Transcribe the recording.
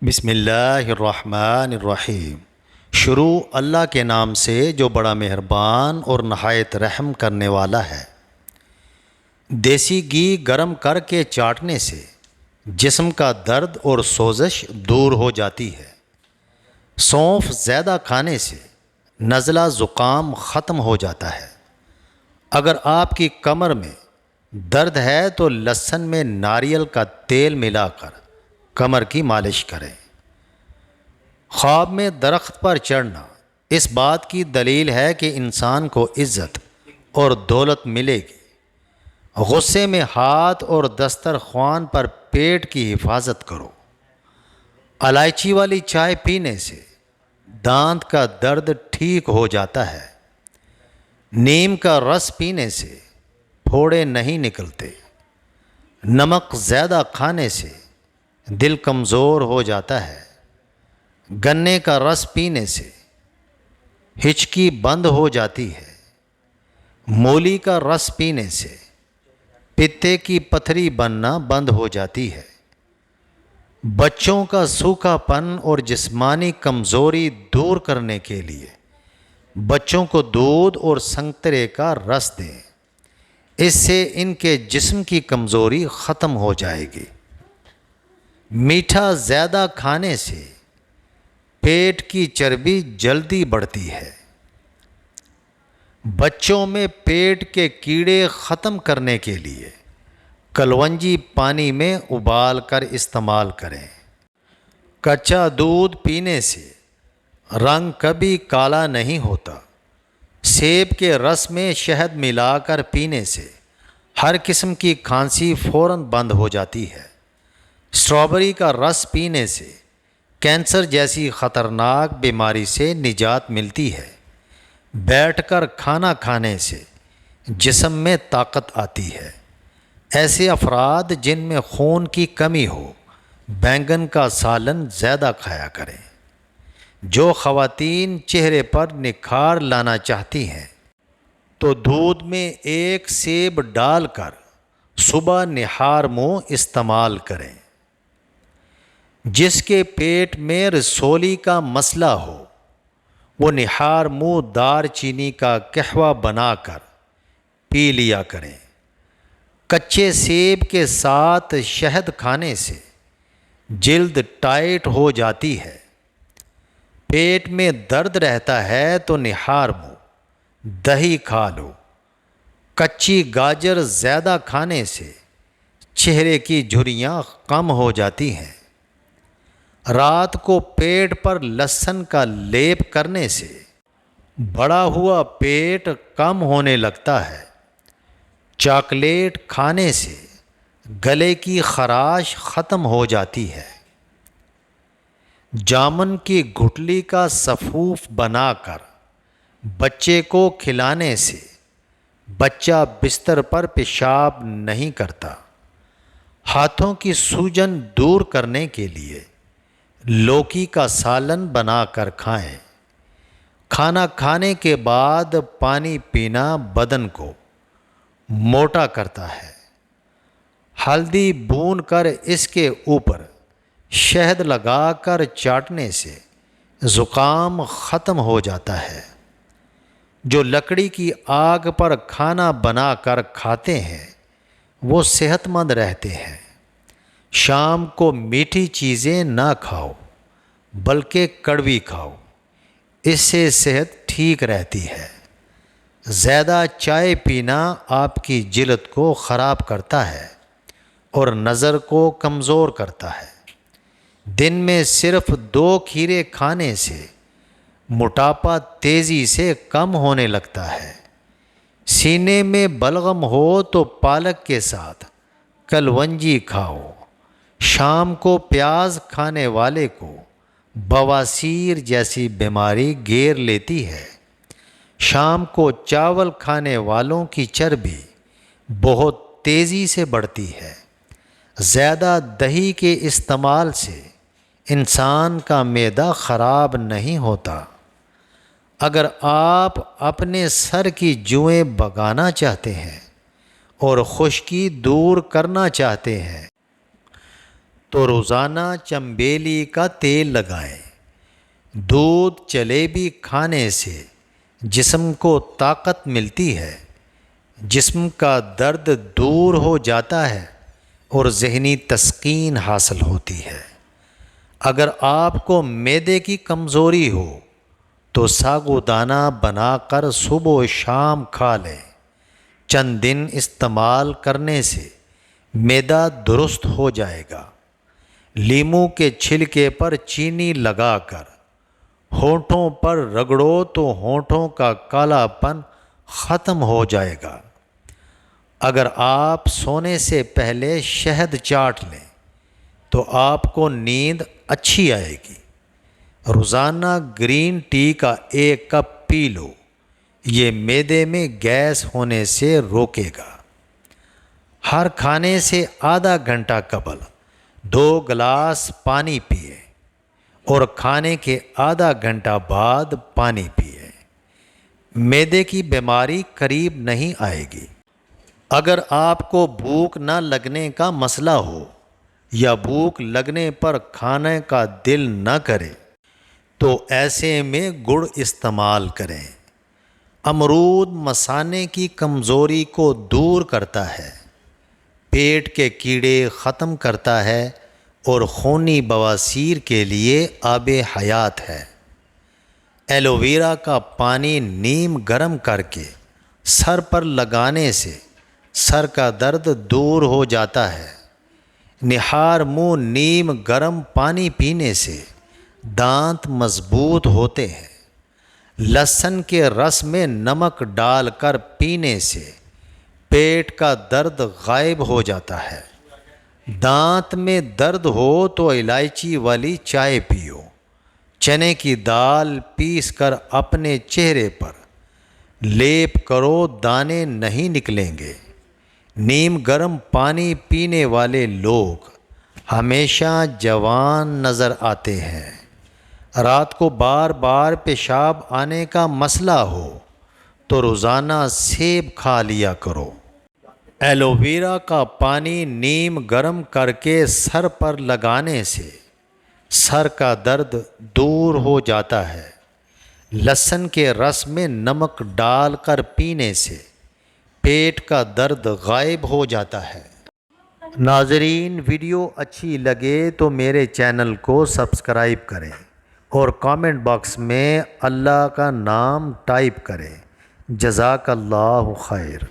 بسم اللہ الرحمن الرحیم۔ شروع اللہ کے نام سے جو بڑا مہربان اور نہایت رحم کرنے والا ہے۔ دیسی گھی گرم کر کے چاٹنے سے جسم کا درد اور سوزش دور ہو جاتی ہے۔ سونف زیادہ کھانے سے نزلہ زکام ختم ہو جاتا ہے۔ اگر آپ کی کمر میں درد ہے تو لہسن میں ناریل کا تیل ملا کر کمر کی مالش کریں۔ خواب میں درخت پر چڑھنا اس بات کی دلیل ہے کہ انسان کو عزت اور دولت ملے گی۔ غصے میں ہاتھ اور دسترخوان پر پیٹ کی حفاظت کرو۔ الائچی والی چائے پینے سے دانت کا درد ٹھیک ہو جاتا ہے۔ نیم کا رس پینے سے پھوڑے نہیں نکلتے۔ نمک زیادہ کھانے سے دل کمزور ہو جاتا ہے۔ گنے کا رس پینے سے ہچکی بند ہو جاتی ہے۔ مولی کا رس پینے سے پتے کی پتھری بننا بند ہو جاتی ہے۔ بچوں کا سوکھا پن اور جسمانی کمزوری دور کرنے کے لیے بچوں کو دودھ اور سنترے کا رس دیں۔ اس سے ان کے جسم کی کمزوری ختم ہو جائے گی۔ میٹھا زیادہ کھانے سے پیٹ کی چربی جلدی بڑھتی ہے۔ بچوں میں پیٹ کے کیڑے ختم کرنے کے لیے کلونجی پانی میں ابال کر استعمال کریں۔ کچا دودھ پینے سے رنگ کبھی کالا نہیں ہوتا۔ سیب کے رس میں شہد ملا کر پینے سے ہر قسم کی کھانسی فوراً بند ہو جاتی ہے۔ اسٹرابری کا رس پینے سے کینسر جیسی خطرناک بیماری سے نجات ملتی ہے۔ بیٹھ کر کھانا کھانے سے جسم میں طاقت آتی ہے۔ ایسے افراد جن میں خون کی کمی ہو بینگن کا سالن زیادہ کھایا کریں۔ جو خواتین چہرے پر نکھار لانا چاہتی ہیں تو دودھ میں ایک سیب ڈال کر صبح نہار منہ استعمال کریں۔ جس کے پیٹ میں رسولی کا مسئلہ ہو وہ نہار منہ دار چینی کا قہوہ بنا کر پی لیا کریں۔ کچے سیب کے ساتھ شہد کھانے سے جلد ٹائٹ ہو جاتی ہے۔ پیٹ میں درد رہتا ہے تو نہار منہ دہی کھا لو۔ کچی گاجر زیادہ کھانے سے چہرے کی جھریاں کم ہو جاتی ہیں۔ رات کو پیٹ پر لہسن کا لیپ کرنے سے بڑا ہوا پیٹ کم ہونے لگتا ہے۔ چاکلیٹ کھانے سے گلے کی خراش ختم ہو جاتی ہے۔ جامن کی گٹلی کا سفوف بنا کر بچے کو کھلانے سے بچہ بستر پر پیشاب نہیں کرتا۔ ہاتھوں کی سوجن دور کرنے کے لیے لوکی کا سالن بنا کر کھائیں۔ کھانا کھانے کے بعد پانی پینا بدن کو موٹا کرتا ہے۔ ہلدی بھون کر اس کے اوپر شہد لگا کر چاٹنے سے زکام ختم ہو جاتا ہے۔ جو لکڑی کی آگ پر کھانا بنا کر کھاتے ہیں وہ صحت مند رہتے ہیں۔ شام کو میٹھی چیزیں نہ کھاؤ بلکہ کڑوی کھاؤ، اس سے صحت ٹھیک رہتی ہے۔ زیادہ چائے پینا آپ کی جلد کو خراب کرتا ہے اور نظر کو کمزور کرتا ہے۔ دن میں صرف 2 کھیرے کھانے سے موٹاپا تیزی سے کم ہونے لگتا ہے۔ سینے میں بلغم ہو تو پالک کے ساتھ کلونجی کھاؤ۔ شام کو پیاز کھانے والے کو بواسیر جیسی بیماری گھیر لیتی ہے۔ شام کو چاول کھانے والوں کی چربی بہت تیزی سے بڑھتی ہے۔ زیادہ دہی کے استعمال سے انسان کا معدہ خراب نہیں ہوتا۔ اگر آپ اپنے سر کی جوئیں بھگانا چاہتے ہیں اور خشکی دور کرنا چاہتے ہیں تو روزانہ چنبیلی کا تیل لگائیں۔ دودھ جلیبی کھانے سے جسم کو طاقت ملتی ہے، جسم کا درد دور ہو جاتا ہے اور ذہنی تسکین حاصل ہوتی ہے۔ اگر آپ کو معدے کی کمزوری ہو تو ساگودانہ بنا کر صبح و شام کھا لیں۔ چند دن استعمال کرنے سے معدہ درست ہو جائے گا۔ لیموں کے چھلکے پر چینی لگا کر ہونٹوں پر رگڑو تو ہونٹوں کا کالا پن ختم ہو جائے گا۔ اگر آپ سونے سے پہلے شہد چاٹ لیں تو آپ کو نیند اچھی آئے گی۔ روزانہ گرین ٹی کا 1 کپ پی لو، یہ معدے میں گیس ہونے سے روکے گا۔ ہر کھانے سے آدھا گھنٹہ قبل 2 گلاس پانی پیے اور کھانے کے آدھا گھنٹہ بعد پانی پیے۔ معدے کی بیماری قریب نہیں آئے گی۔ اگر آپ کو بھوک نہ لگنے کا مسئلہ ہو یا بھوک لگنے پر کھانے کا دل نہ کرے تو ایسے میں گڑ استعمال کریں۔ امرود مثانے کی کمزوری کو دور کرتا ہے، پیٹ کے کیڑے ختم کرتا ہے اور خونی بواسیر کے لیے آب حیات ہے۔ ایلو ویرا کا پانی نیم گرم کر کے سر پر لگانے سے سر کا درد دور ہو جاتا ہے۔ نہار منہ نیم گرم پانی پینے سے دانت مضبوط ہوتے ہیں۔ لہسن کے رس میں نمک ڈال کر پینے سے پیٹ کا درد غائب ہو جاتا ہے۔ دانت میں درد ہو تو الائچی والی چائے پیو۔ چنے کی دال پیس کر اپنے چہرے پر لیپ کرو، دانے نہیں نکلیں گے۔ نیم گرم پانی پینے والے لوگ ہمیشہ جوان نظر آتے ہیں۔ رات کو بار بار پیشاب آنے کا مسئلہ ہو تو روزانہ سیب کھا لیا کرو۔ ایلو ویرا کا پانی نیم گرم کر کے سر پر لگانے سے سر کا درد دور ہو جاتا ہے۔ لہسن کے رس میں نمک ڈال کر پینے سے پیٹ کا درد غائب ہو جاتا ہے۔ ناظرین، ویڈیو اچھی لگے تو میرے چینل کو سبسکرائب کریں اور کامنٹ باکس میں اللہ کا نام ٹائپ کریں۔ جزاک اللہ خیر۔